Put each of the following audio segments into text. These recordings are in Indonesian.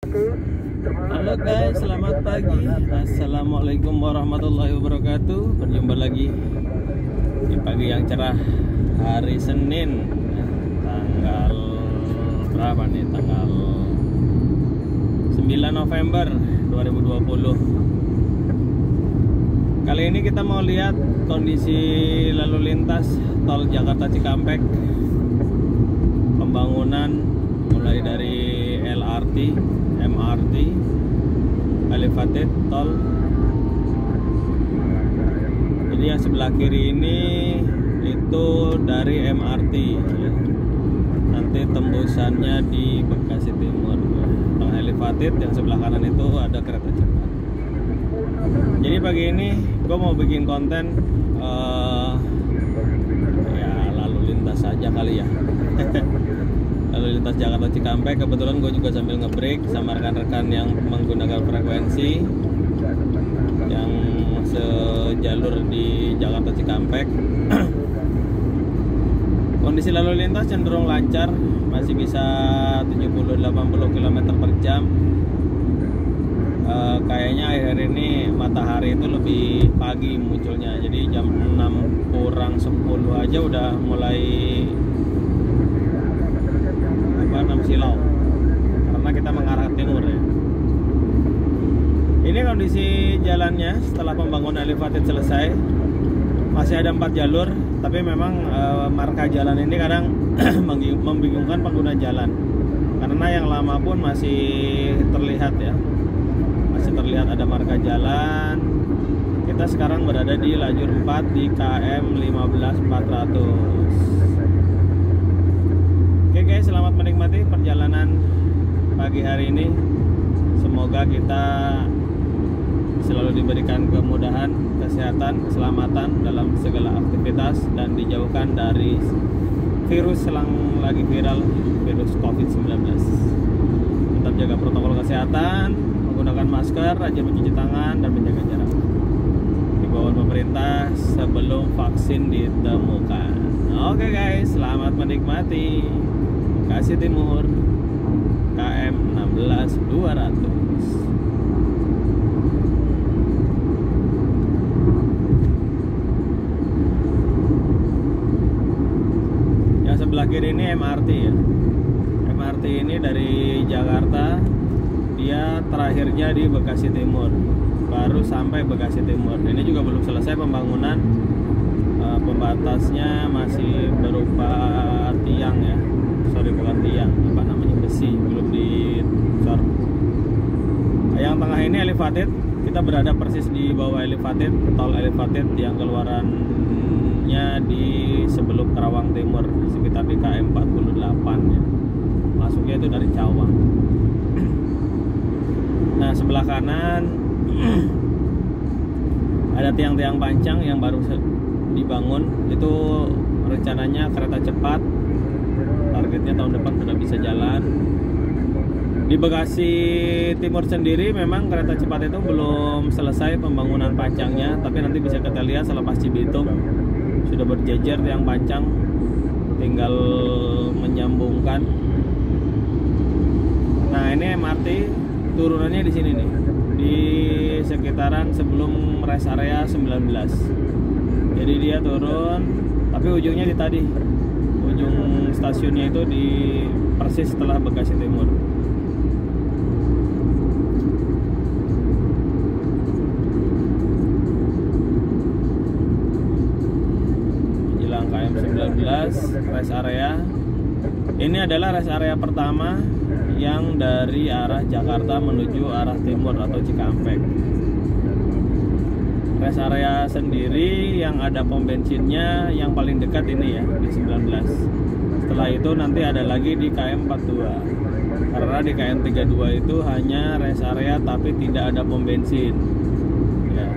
Halo guys, selamat pagi. Assalamualaikum warahmatullahi wabarakatuh. Berjumpa lagi di pagi yang cerah hari Senin, tanggal berapa nih? Tanggal 9 November 2020. Kali ini kita mau lihat kondisi lalu lintas tol Jakarta Cikampek, pembangunan mulai dari LRT, MRT, elevated tol. Jadi yang sebelah kiri ini itu dari MRT ya. Nanti tembusannya di Bekasi Timur. Yang elevated yang sebelah kanan itu ada kereta cepat. Jadi pagi ini gue mau bikin konten ya lalu lintas saja kali ya. Lalu lintas Jakarta Cikampek. Kebetulan gue juga sambil nge-break sama rekan-rekan yang menggunakan frekuensi yang sejalur di Jakarta Cikampek. Kondisi lalu lintas cenderung lancar, masih bisa 70-80 km per jam. Kayaknya akhir ini matahari itu lebih pagi munculnya. Jadi jam 6 kurang 10 aja udah mulai 6 silau, karena kita mengarah timur ya. Ini kondisi jalannya setelah pembangunan elevated selesai. Masih ada 4 jalur, tapi memang marka jalan ini kadang membingungkan pengguna jalan, karena yang lama pun masih terlihat ya, masih terlihat ada marka jalan. Kita sekarang berada di lajur 4 di KM 15400. Oke guys, selamat menikmati perjalanan pagi hari ini. Semoga kita selalu diberikan kemudahan, kesehatan, keselamatan dalam segala aktivitas, dan dijauhkan dari virus yang lagi viral, virus COVID-19. Tetap jaga protokol kesehatan, menggunakan masker, rajin mencuci tangan, dan menjaga jarak. Himbauan pemerintah sebelum vaksin ditemukan. Oke guys, selamat menikmati. Bekasi Timur KM 16200. Yang sebelah kiri ini MRT ya. MRT ini dari Jakarta, dia terakhirnya di Bekasi Timur, baru sampai Bekasi Timur. Ini juga belum selesai pembangunan, pembatasnya masih berupa tiang ya. Sorry, bukan tiang, apa namanya, besi, belum dicor. Yang tengah ini elevated, kita berada persis di bawah elevated, tol elevated yang keluarannya di sebelum Karawang Timur, sekitar di KM 48 ya. Masuknya itu dari Cawang. Nah, sebelah kanan ada tiang-tiang pancang yang baru dibangun. Itu rencananya kereta cepat, targetnya tahun depan sudah bisa jalan. Di Bekasi Timur sendiri memang kereta cepat itu belum selesai pembangunan pancangnya, tapi nanti bisa kita lihat selepas Cibitung sudah berjejer tiang pancang, tinggal menyambungkan. Nah, ini MRT turunannya di sini nih, di sekitaran sebelum rest area 19. Jadi dia turun, tapi ujungnya di tadi, ujung stasiunnya itu di persis setelah Bekasi Timur. Menjelang KM 19 rest area. Ini adalah rest area pertama yang dari arah Jakarta menuju arah timur atau Cikampek. Rest area sendiri yang ada pom bensinnya yang paling dekat ini ya, di 19. Setelah itu nanti ada lagi di KM 42. Karena di KM 32 itu hanya rest area tapi tidak ada pom bensin ya.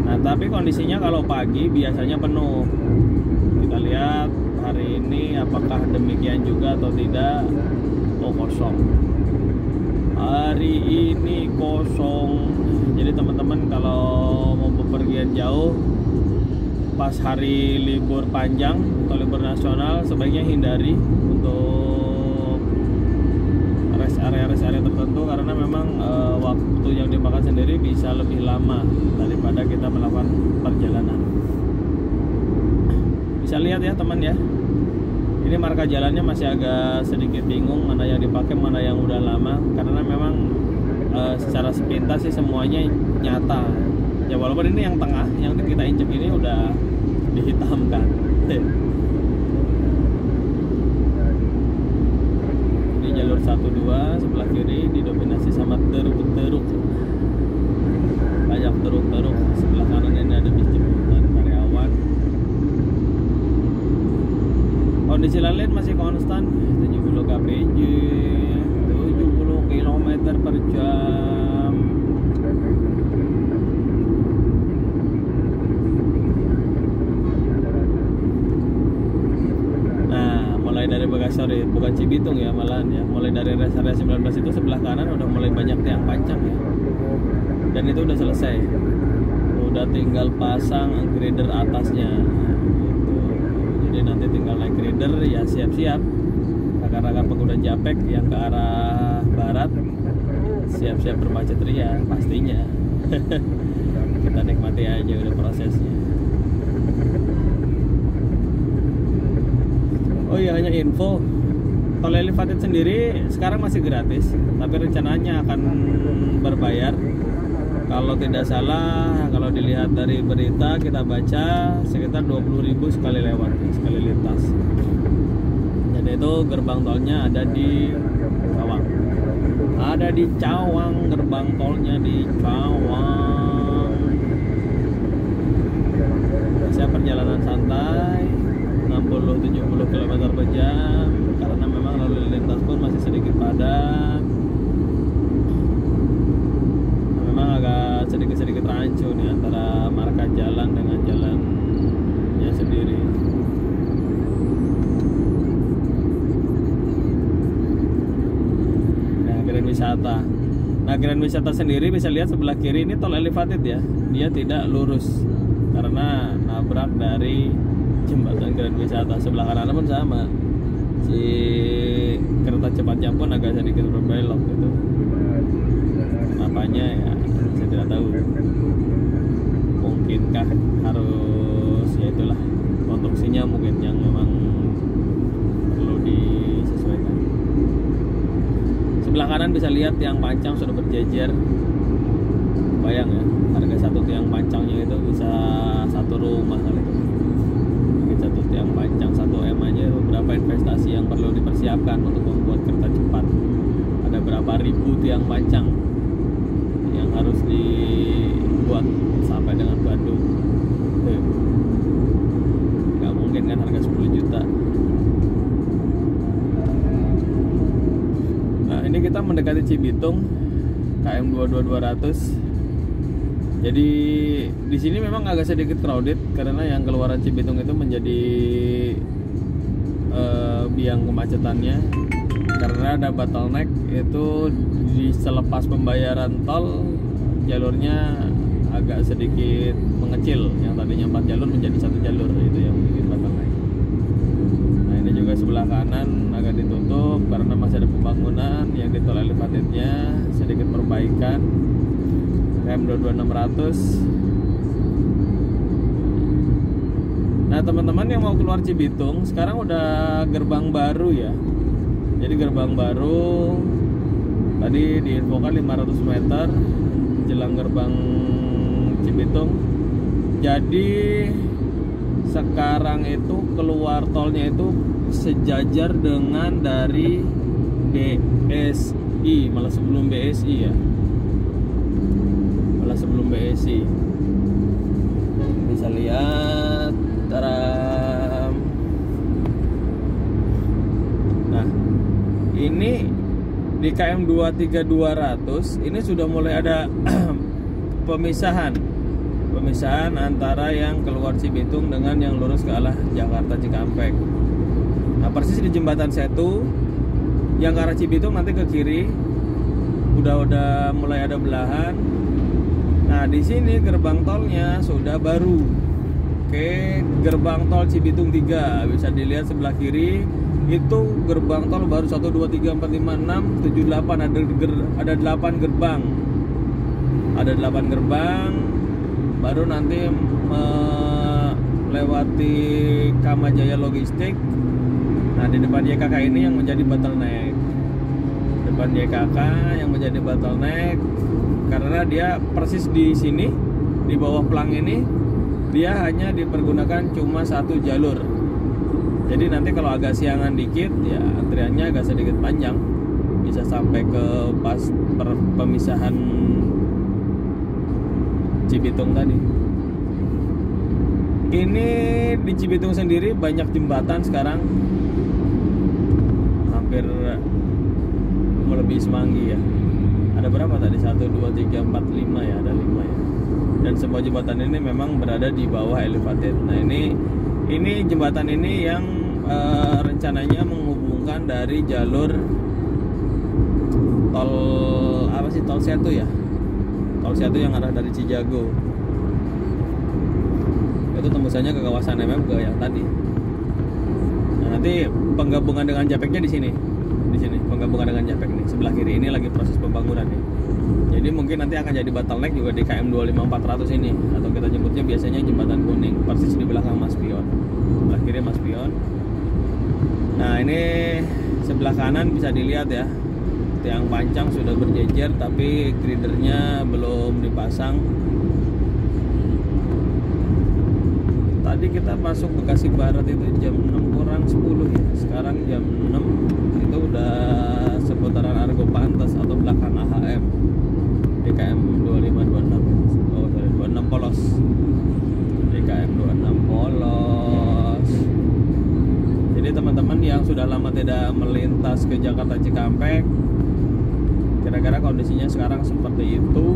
Nah, tapi kondisinya kalau pagi biasanya penuh. Kita lihat hari ini apakah demikian juga atau tidak. Oh, kosong. Hari ini kosong. Jadi teman-teman kalau mau bepergian jauh pas hari libur panjang atau libur nasional, sebaiknya hindari untuk rest area area-area tertentu karena memang waktu yang dimakan sendiri bisa lebih lama daripada kita melakukan perjalanan. Bisa lihat ya teman ya, ini marka jalannya masih agak sedikit bingung mana yang dipakai mana yang udah lama, karena memang secara sepintas sih semuanya nyata ya, walaupun ini yang tengah yang kita injek ini udah dihitamkan. Ini jalur 1-2 sebelah kiri didominasi sama teruk-teruk, banyak teruk-teruk. Sebelah kanan ini ada bis jemputan karyawan. Kondisi lalu lintas masih konstan 70 kpj, 70 km per jam. Nah, mulai dari Bagasari, bukan Cibitung ya malahan ya, mulai dari rest area 19 itu sebelah kanan udah mulai banyak tiang pancang ya, dan itu udah selesai, udah tinggal pasang grader atasnya gitu. Jadi nanti tinggal naik grader ya, siap-siap rekan-rekan pengguna Japek yang ke arah barat siap-siap bermacet ria pastinya. Kita nikmati aja udah prosesnya. Oh iya, hanya info, tol elevated sendiri sekarang masih gratis, tapi rencananya akan berbayar. Kalau tidak salah, kalau dilihat dari berita kita baca sekitar 20.000 sekali lewat, sekali lintas. Dan itu gerbang tolnya ada di Cawang. Ada di Cawang, gerbang tolnya di Cawang. Bisa perjalanan santai 60-70 km per jam, karena memang lalu lintas pun masih sedikit padat. Memang agak sedikit-sedikit rancu nih antara marka jalan dengan jalannya sendiri. Nah, Grand Wisata. Nah, Grand Wisata sendiri bisa lihat sebelah kiri ini tol elevated ya. Dia tidak lurus karena nabrak dari jembatan Grand Wisata. Sebelah kanan pun sama, si kereta cepatnya pun agak sedikit berbelok gitu. Kenapanya ya saya tidak tahu. Mungkinkah harus ya itulah, konstruksinya mungkin yang memang perlu disesuaikan. Sebelah kanan bisa lihat tiang pancang sudah berjejer. Bayang ya, harga satu tiang pancangnya itu bisa satu rumah kali itu. Satu tiang pancang 1M aja beberapa investasi yang perlu dipersiapkan untuk membuat kereta cepat. Ada berapa ribu tiang pancang yang harus dibuat sampai dengan Bandung. Gak mungkin kan harga 10 juta. Nah, ini kita mendekati Cibitung, KM 22200. Jadi di sini memang agak sedikit crowded karena yang keluaran Cibitung itu menjadi biang kemacetannya, karena ada bottleneck itu di selepas pembayaran tol, jalurnya agak sedikit mengecil, yang tadinya 4 jalur menjadi 1 jalur, itu yang bikin bottleneck. Nah, ini juga sebelah kanan agak ditutup karena masih ada pembangunan. Yang di tol elevatednya sedikit perbaikan. M22600. Nah, teman-teman yang mau keluar Cibitung sekarang udah gerbang baru ya. Jadi gerbang baru tadi diinfokan 500 meter jelang gerbang Cibitung. Jadi sekarang itu keluar tolnya itu sejajar dengan dari BSI, malah sebelum BSI ya. Sebelum BSI bisa lihat taram. Nah, ini di KM 23200 ini sudah mulai ada pemisahan antara yang keluar Cibitung dengan yang lurus ke arah Jakarta Cikampek. Nah, persis di jembatan Setu yang ke arah Cibitung nanti ke kiri udah mulai ada belahan. Nah, di sini gerbang tolnya sudah baru. Oke, gerbang tol Cibitung 3 bisa dilihat sebelah kiri itu gerbang tol baru 1, 2, 3, 4, 5, 6, 7, 8. Ada 8 gerbang. Ada 8 gerbang. Baru nanti melewati Kamajaya Logistik. Nah, di depan YKK ini yang menjadi bottleneck. Depan YKK yang menjadi bottleneck karena dia persis di sini, di bawah pelang ini, dia hanya dipergunakan cuma 1 jalur. Jadi nanti kalau agak siangan dikit, ya antriannya agak sedikit panjang, bisa sampai ke pas pemisahan Cibitung tadi. Ini di Cibitung sendiri banyak jembatan sekarang, hampir melebihi Semanggi ya. Ada berapa tadi? 1, 2, 3, 4, 5 ya, ada 5 ya. Dan semua jembatan ini memang berada di bawah elevated. Nah, ini jembatan ini yang rencananya menghubungkan dari jalur tol apa sih, tol Setu ya, tol Setu yang arah dari Cijago. Itu tembusannya ke kawasan MM ke yang tadi. Nah, nanti penggabungan dengan Japeknya di sini penggabungan dengan Japek nih, sebelah kiri ini lagi proses pembangunan nih. Jadi mungkin nanti akan jadi bottleneck juga di KM 25400 ini, atau kita nyebutnya biasanya jembatan kuning, persis di belakang Mas Pion. Sebelah kiri Mas Pion. Nah, ini sebelah kanan bisa dilihat ya, tiang pancang sudah berjejer tapi gridernya belum dipasang. Tadi kita masuk Bekasi Barat itu jam 6 kurang 10 ya. Sekarang jam 6 itu udah seputaran Argo Pantes atau belakang AHM DKM 2526. Oh, sorry, 26 Polos. DKM 26 Polos. Jadi teman-teman yang sudah lama tidak melintas ke Jakarta Cikampek, kira-kira kondisinya sekarang seperti itu.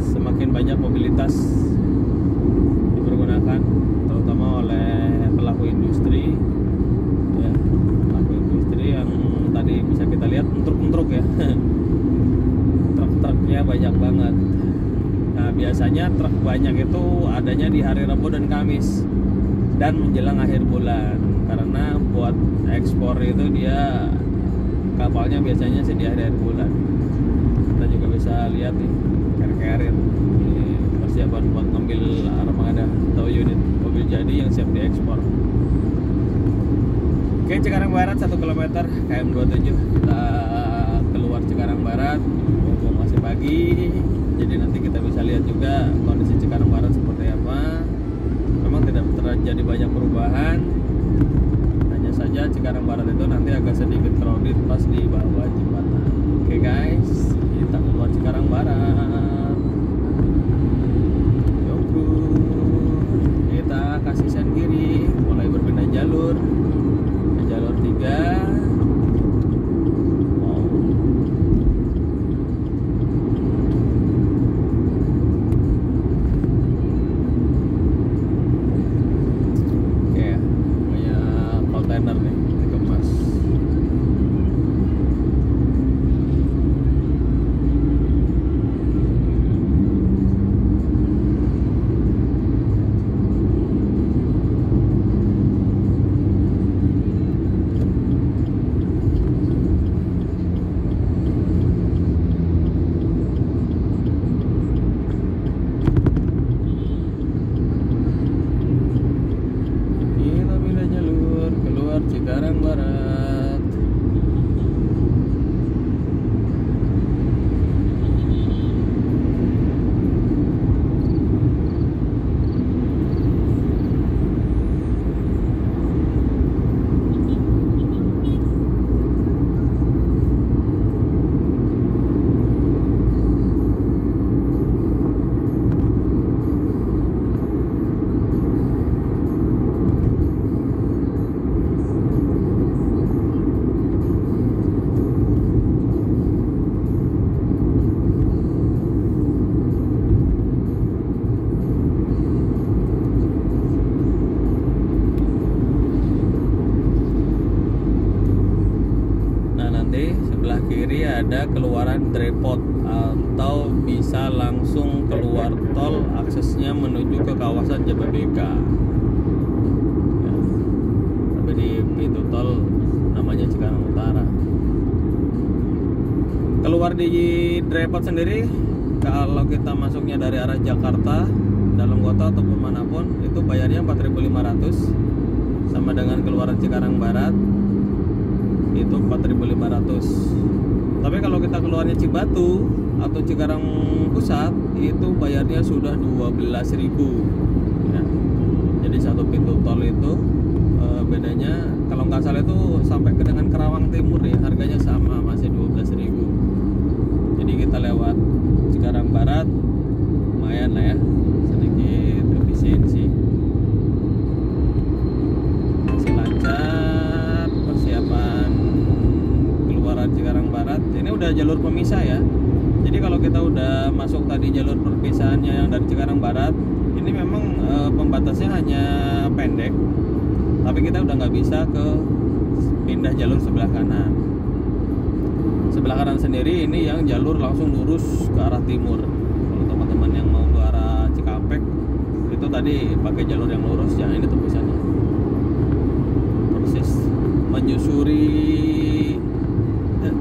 Semakin banyak mobilitas dipergunakan, terutama oleh pelaku industri ya, pelaku industri yang tadi bisa kita lihat truk-truk ya. Truk-truknya banyak banget. Nah, biasanya truk banyak itu adanya di hari Rabu dan Kamis dan menjelang akhir bulan, karena buat ekspor itu dia kapalnya biasanya di akhir bulan. Kita juga bisa lihat nih carrier ini persiapan buat ngambil armada atau unit mobil jadi yang siap diekspor. Oke, Cikarang Barat 1 km KM 27. Kita keluar Cikarang Barat, mumpung masih pagi, jadi nanti kita bisa lihat juga kondisi Cikarang Barat seperti apa. Memang tidak terjadi banyak perubahan, hanya saja Cikarang Barat itu nanti agak sedikit crowded pas di bawah jembatan. Oke guys, kita keluar Cikarang Barat. Yuk, kita kasih sen kiri, mulai berpindah jalur ke jalur 3. Cikarang Barat. Sebelah kiri ada keluaran Drepot atau bisa langsung keluar tol, aksesnya menuju ke kawasan Jababeka. pintu tol namanya Cikarang Utara. Keluar di Depot sendiri, kalau kita masuknya dari arah Jakarta dalam kota ataupun manapun, itu bayarnya 4.500, sama dengan keluaran Cikarang Barat itu 4.500. Tapi kalau kita keluarnya Cibatu atau Cikarang Pusat, itu bayarnya sudah 12.000 ya. Jadi satu pintu tol itu bedanya kalau nggak salah itu sampai ke dengan Kerawang Timur ya, harganya sama, masih 12.000. Jadi kita lewat Cikarang Barat lumayan lah ya, sedikit efisiensi. Masih lancar persiapan keluaran Cikarang Barat. Ini udah jalur pemisah ya. Jadi kalau kita udah masuk tadi jalur perpisahannya yang dari Cikarang Barat, ini memang pembatasnya hanya pendek, tapi kita udah nggak bisa ke pindah jalur sebelah kanan. Sebelah kanan sendiri ini yang jalur langsung lurus ke arah timur. Kalau teman-teman yang mau ke arah Cikampek itu tadi pakai jalur yang lurus, yang ini tembusannya persis menyusuri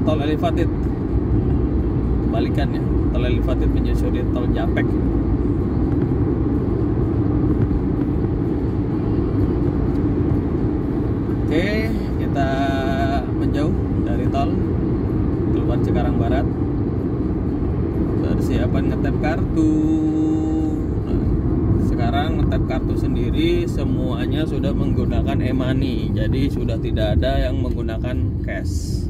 tol Elevated. Kebalikannya, tol Elevated menyusuri tol Japek. Oke, kita menjauh dari tol, keluar Cikarang Barat, persiapan ngetap kartu. Nah, sekarang ngetap kartu sendiri semuanya sudah menggunakan e-money, jadi sudah tidak ada yang menggunakan cash.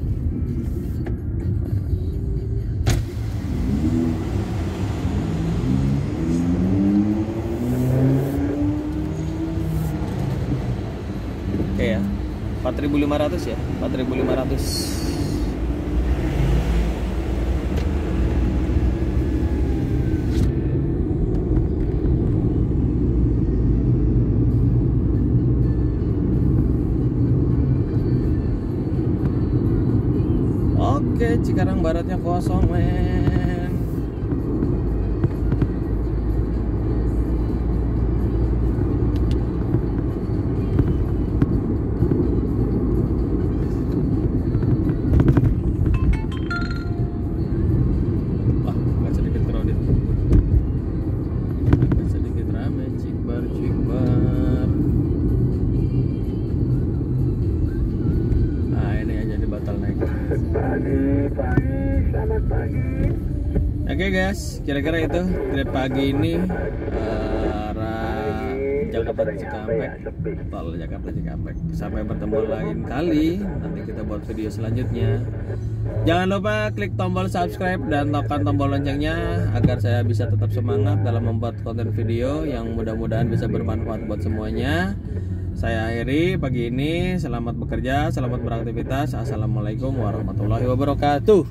Oke ya, 4.500 ya, 4.500. Oke, Cikarang Baratnya kosong, men. Wah, agak sedikit crowded, agak sedikit rame. Cikbar. Nah, ini aja di bottleneck. Selamat pagi. Oke guys, kira-kira itu trip pagi ini arah Jakarta Cikampek, tol Jakarta Cikampek. Sampai bertemu lain kali, nanti kita buat video selanjutnya. Jangan lupa klik tombol subscribe dan tekan tombol loncengnya agar saya bisa tetap semangat dalam membuat konten video yang mudah-mudahan bisa bermanfaat buat semuanya. Saya akhiri pagi ini. Selamat bekerja, selamat beraktivitas. Assalamualaikum warahmatullahi wabarakatuh.